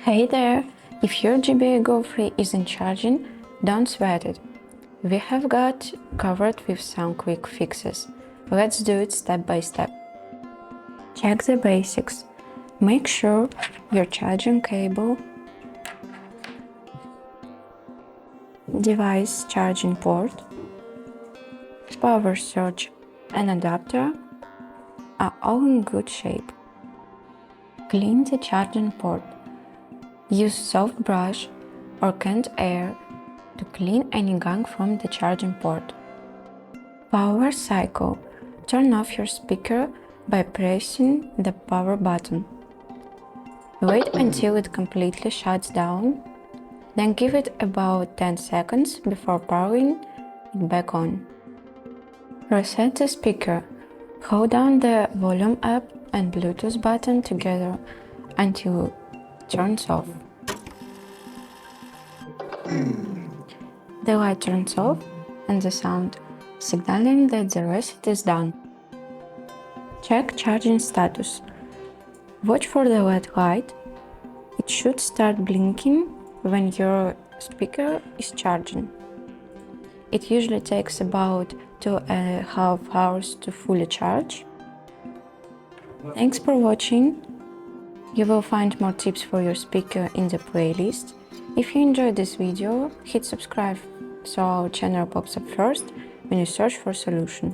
Hey there! If your JBL Go 3 isn't charging, don't sweat it. We have got covered with some quick fixes. Let's do it step by step. Check the basics. Make sure your charging cable, device charging port, power surge and adapter are all in good shape. Clean the charging port. Use soft brush or canned air to clean any gunk from the charging port. Power cycle. Turn off your speaker by pressing the power button. Wait until it completely shuts down, then give it about 10 seconds before powering it back on. Reset the speaker. Hold down the volume up and Bluetooth button together until it turns off. The light turns off and the sound, signaling that the reset is done. Check charging status. Watch for the LED light. It should start blinking when your speaker is charging. It usually takes about 2.5 hours to fully charge. Thanks for watching. You will find more tips for your speaker in the playlist. If you enjoyed this video, hit subscribe so our channel pops up first when you search for a solution.